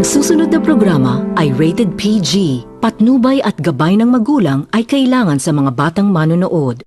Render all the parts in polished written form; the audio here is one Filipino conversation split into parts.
susunod na programa ay rated PG. Patnubay at gabay ng magulang ay kailangan sa mga batang manonood.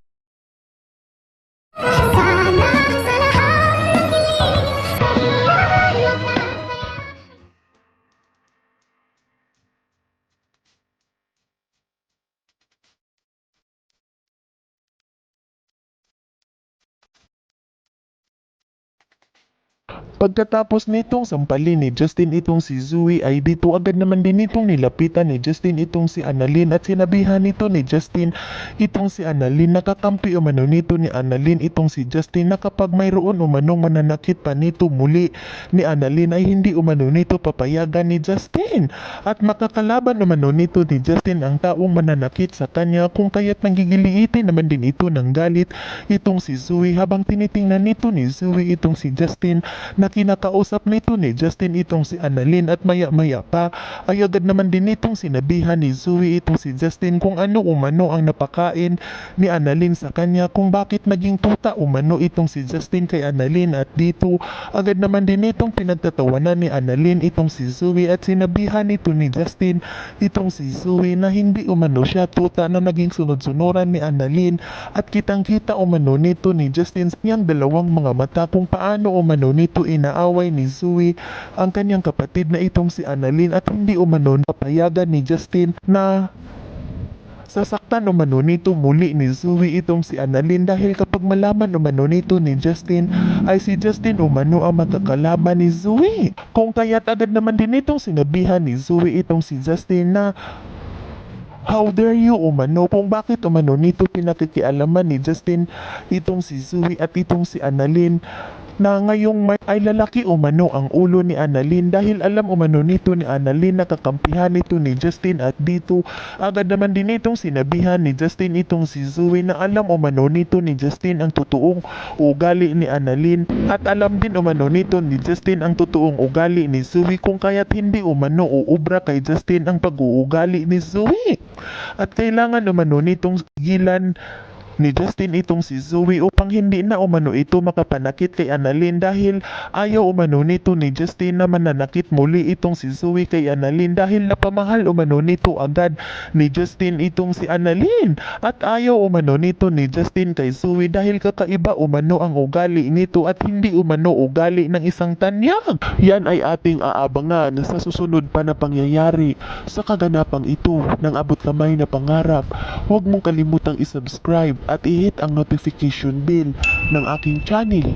Pagkatapos nitong sampalin ni Justin itong si Zoe ay dito agad naman din itong nilapitan ni Justin itong si Annalyn at sinabihan nito ni Justin itong si Annalyn, nakakampi umano nito ni Annalyn itong si Justin na kapag mayroon umanong mananakit pa nito muli ni Annalyn ay hindi umano nito papayagan ni Justin at makakalaban umano nito ni Justin ang taong mananakit sa kanya, kung kaya't nanggigiliitin naman din ito ng galit itong si Zoe habang tinitingnan nito ni Zoe itong si Justin na kinakausap nito ni Justin itong si Annalyn at maya-maya pa ay agad naman din itong sinabihan ni Zoe itong si Justin kung ano umano ang napakain ni Annalyn sa kanya, kung bakit naging tuta umano itong si Justin kay Annalyn, at dito agad naman din itong pinagtatawanan ni Annalyn itong si Zoe at sinabihan nito ni Justin itong si Zoe na hindi umano siya tuta na naging sunod-sunuran ni Annalyn at kitang-kita umano nito ni Justin sa niyang dalawang mga mata kung paano umano nito inaaway ni Zoe ang kanyang kapatid na itong si Annalyn at hindi umano papayagan ni Justin na sasaktan umano nito muli ni Zoe itong si Annalyn, dahil kapag malaman umano nito ni Justin ay si Justin umano ang magkakalaban ni Zoe, kung kaya't agad naman din itong sinabihan ni Zoe itong si Justin na how dare you umano, kung bakit umano nito pinakikialaman ni Justin itong si Zoe at itong si Annalyn na ngayong may ay lalaki umano ang ulo ni Annalyn, dahil alam umano nito ni Annalyn na kakampihan nito ni Justin at dito agad naman din itong sinabihan ni Justin itong si Zoe na alam umano nito ni Justin ang totoong ugali ni Annalyn at alam din umano nito ni Justin ang totoong ugali ni Zoe, kung kaya't hindi umano uubra kay Justin ang pag-uugali ni Zoe at kailangan umano nitong gilan ni Justin itong si Zoe upang hindi na umano ito makapanakit kay Annalyn, dahil ayaw umano nito ni Justin na mananakit muli itong si Zoe kay Annalyn, dahil napamahal umano nito agad ni Justin itong si Annalyn at ayaw umano nito ni Justin kay Zoe dahil kakaiba umano ang ugali nito at hindi umano ugali ng isang tanyag. Yan ay ating aabangan sa susunod pa na pangyayari sa kaganapang ito ng abot kamay na pangarap. Huwag mong kalimutang isubscribe at i-hit ang notification bell ng aking channel